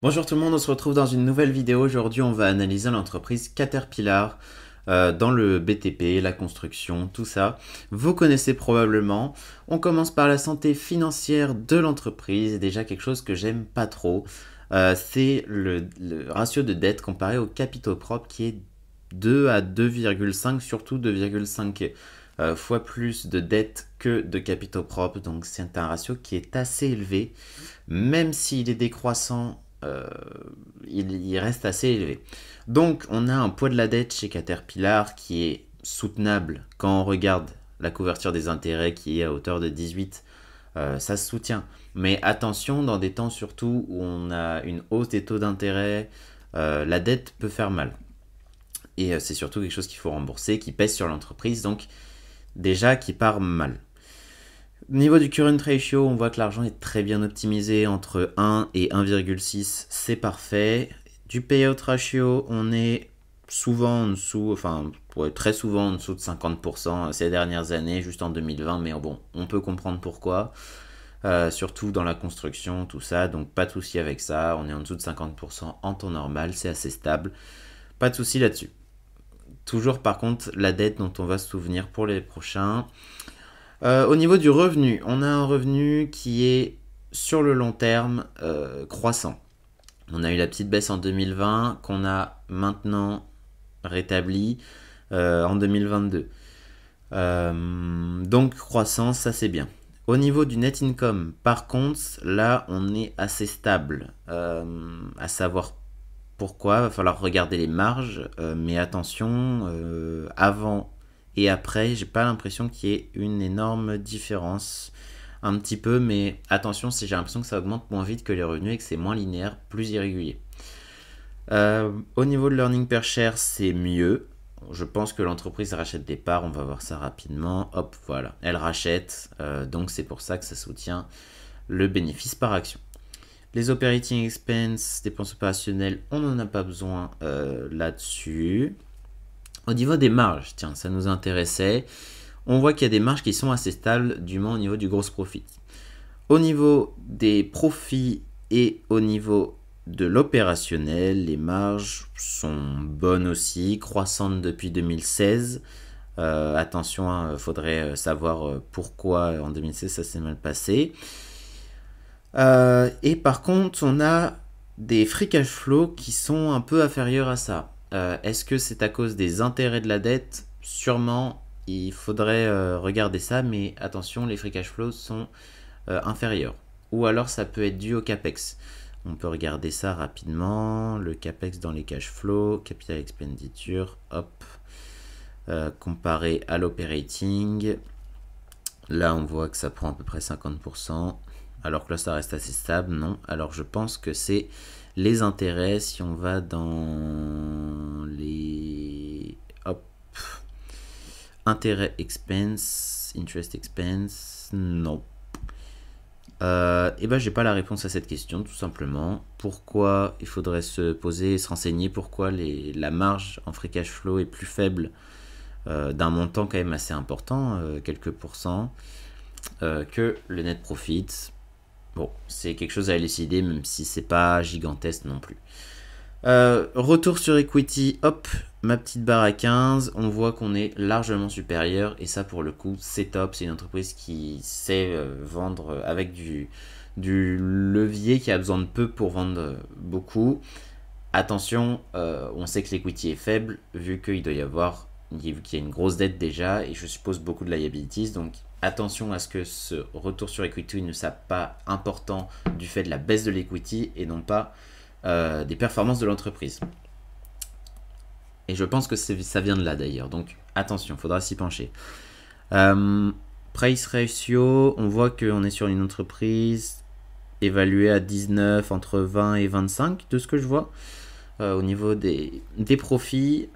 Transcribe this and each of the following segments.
Bonjour tout le monde, on se retrouve dans une nouvelle vidéo. Aujourd'hui, on va analyser l'entreprise Caterpillar dans le BTP, la construction, tout ça. Vous connaissez probablement. On commence par la santé financière de l'entreprise. Déjà quelque chose que j'aime pas trop. C'est le ratio de dette comparé aux capitaux propres qui est 2 à 2,5, surtout 2,5 fois plus de dettes que de capitaux propres. Donc c'est un ratio qui est assez élevé, même s'il est décroissant. Il reste assez élevé. Donc on a un poids de la dette chez Caterpillar qui est soutenable quand on regarde la couverture des intérêts qui est à hauteur de 18. Ça se soutient. Mais attention, dans des temps surtout où on a une hausse des taux d'intérêt, la dette peut faire mal. Et c'est surtout quelque chose qu'il faut rembourser, qui pèse sur l'entreprise, donc déjà qui part mal. Au niveau du current ratio, on voit que l'argent est très bien optimisé, entre 1 et 1,6, c'est parfait. Du payout ratio, on est souvent en dessous, enfin très souvent en dessous de 50% ces dernières années, juste en 2020, mais bon, on peut comprendre pourquoi. Surtout dans la construction, tout ça, donc pas de souci avec ça, on est en dessous de 50% en temps normal, c'est assez stable, pas de souci là-dessus. Toujours par contre la dette dont on va se souvenir pour les prochains. Au niveau du revenu, on a un revenu qui est sur le long terme croissant. On a eu la petite baisse en 2020 qu'on a maintenant rétabli en 2022. Donc croissance, ça c'est bien. Au niveau du net income, par contre, là on est assez stable. À savoir pourquoi, va falloir regarder les marges, mais attention, avant et après, j'ai pas l'impression qu'il y ait une énorme différence. Un petit peu, mais attention, j'ai l'impression que ça augmente moins vite que les revenus et que c'est moins linéaire, plus irrégulier. Au niveau de l'earning per share, c'est mieux. Je pense que l'entreprise rachète des parts, on va voir ça rapidement. Hop, voilà, elle rachète, donc c'est pour ça que ça soutient le bénéfice par action. Les operating expenses, dépenses opérationnelles, on n'en a pas besoin là-dessus. Au niveau des marges, tiens, ça nous intéressait. On voit qu'il y a des marges qui sont assez stables, du moins au niveau du gross profit. Au niveau des profits et au niveau de l'opérationnel, les marges sont bonnes aussi, croissantes depuis 2016. Attention, il faudrait savoir pourquoi en 2016 ça s'est mal passé. Et par contre, on a des free cash flow qui sont un peu inférieurs à ça. Est-ce que c'est à cause des intérêts de la dette? Sûrement, il faudrait regarder ça, mais attention, les free cash flows sont inférieurs. Ou alors ça peut être dû au capex. On peut regarder ça rapidement. Le capex dans les cash flows, capital expenditure, hop, comparé à l'operating. Là, on voit que ça prend à peu près 50%. Alors que là, ça reste assez stable, non. Alors, je pense que c'est les intérêts. Si on va dans les... Hop. Intérêt expense, interest expense, non. Et ben, j'ai pas la réponse à cette question, tout simplement. Pourquoi il faudrait se poser, se renseigner pourquoi la marge en free cash flow est plus faible d'un montant quand même assez important, quelques pourcents, que le net profit. Bon, c'est quelque chose à élucider, même si c'est pas gigantesque non plus. Retour sur equity, hop, ma petite barre à 15, on voit qu'on est largement supérieur, et ça pour le coup c'est top, c'est une entreprise qui sait vendre avec du levier, qui a besoin de peu pour vendre beaucoup. Attention, on sait que l'equity est faible, vu qu'il doit y avoir, vu qu'il y a une grosse dette déjà, et je suppose beaucoup de liabilities, donc attention à ce que ce retour sur equity ne soit pas important du fait de la baisse de l'equity et non pas des performances de l'entreprise. Et je pense que ça vient de là d'ailleurs, donc attention, il faudra s'y pencher. Price ratio, on voit qu'on est sur une entreprise évaluée à 19, entre 20 et 25 de ce que je vois. Au niveau des profits.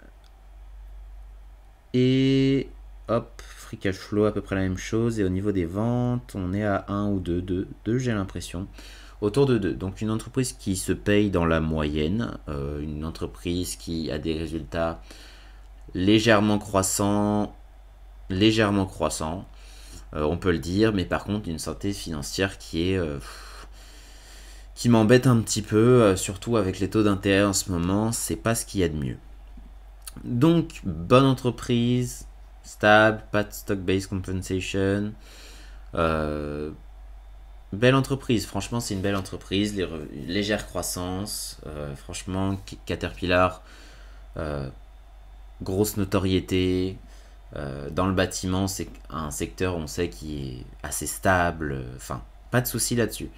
Et hop, free cash flow, à peu près la même chose. Et au niveau des ventes, on est à 1 ou 2, 2, 2 j'ai l'impression. Autour de 2. Donc une entreprise qui se paye dans la moyenne, une entreprise qui a des résultats légèrement croissants, on peut le dire, mais par contre une santé financière qui est qui m'embête un petit peu, surtout avec les taux d'intérêt en ce moment, c'est pas ce qu'il y a de mieux. Donc, bonne entreprise, stable, pas de stock-based compensation, belle entreprise, franchement c'est une belle entreprise, légère croissance, franchement Caterpillar, grosse notoriété, dans le bâtiment c'est un secteur on sait qui est assez stable, enfin pas de souci là-dessus.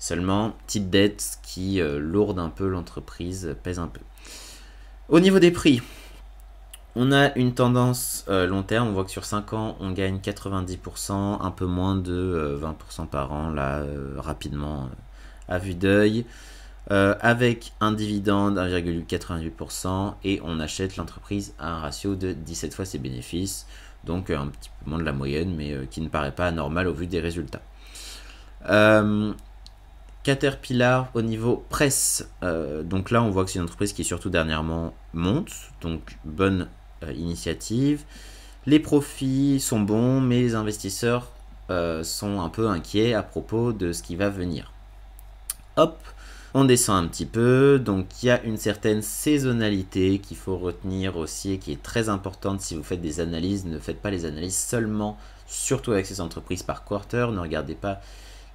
Seulement, petite dette qui lourde un peu l'entreprise, pèse un peu. Au niveau des prix, on a une tendance long terme, on voit que sur 5 ans, on gagne 90%, un peu moins de 20% par an, là, rapidement, à vue d'œil, avec un dividende 1,88%, et on achète l'entreprise à un ratio de 17 fois ses bénéfices, donc un petit peu moins de la moyenne, mais qui ne paraît pas anormal au vu des résultats. Caterpillar au niveau presse, donc là on voit que c'est une entreprise qui surtout dernièrement monte, donc bonne initiative. Les profits sont bons, mais les investisseurs sont un peu inquiets à propos de ce qui va venir. Hop, on descend un petit peu, donc il y a une certaine saisonnalité qu'il faut retenir aussi et qui est très importante si vous faites des analyses. Ne faites pas les analyses seulement, surtout avec ces entreprises par quarter, ne regardez pas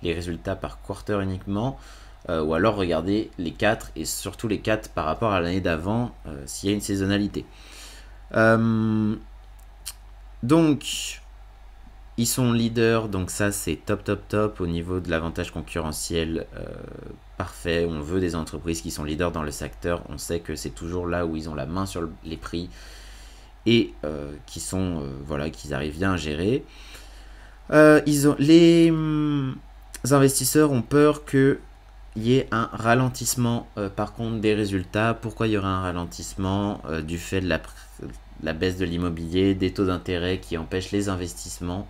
les résultats par quarter uniquement, ou alors regardez les 4 et surtout les 4 par rapport à l'année d'avant s'il y a une saisonnalité. Donc ils sont leaders, donc ça c'est top au niveau de l'avantage concurrentiel, parfait. On veut des entreprises qui sont leaders dans le secteur, on sait que c'est toujours là où ils ont la main sur les prix et qui sont voilà, qu'ils arrivent bien à gérer. Les investisseurs ont peur qu'il y ait un ralentissement par contre des résultats. Pourquoi il y aurait un ralentissement? Du fait de la baisse de l'immobilier, des taux d'intérêt qui empêchent les investissements.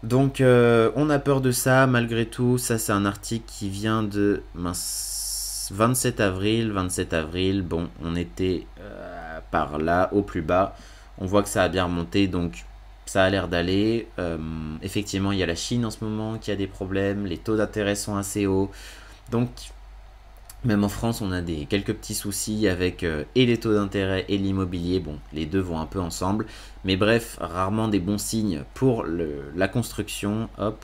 Donc on a peur de ça malgré tout. Ça c'est un article qui vient de 27 avril. Bon, on était par là au plus bas. On voit que ça a bien remonté, donc ça a l'air d'aller. Effectivement, il y a la Chine en ce moment qui a des problèmes. Les taux d'intérêt sont assez hauts. Donc, même en France, on a quelques petits soucis avec et les taux d'intérêt et l'immobilier. Bon, les deux vont un peu ensemble. Mais bref, rarement des bons signes pour la construction. Hop.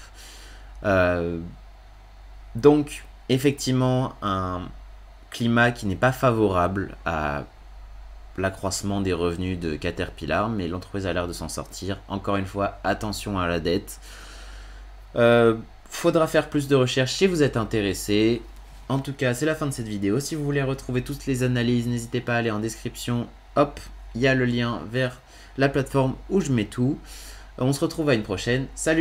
Donc, effectivement, un climat qui n'est pas favorable à l'accroissement des revenus de Caterpillar, mais l'entreprise a l'air de s'en sortir. Encore une fois, attention à la dette. Faudra faire plus de recherches si vous êtes intéressé. En tout cas, c'est la fin de cette vidéo. Si vous voulez retrouver toutes les analyses, n'hésitez pas à aller en description. Hop, il y a le lien vers la plateforme où je mets tout. On se retrouve à une prochaine. Salut!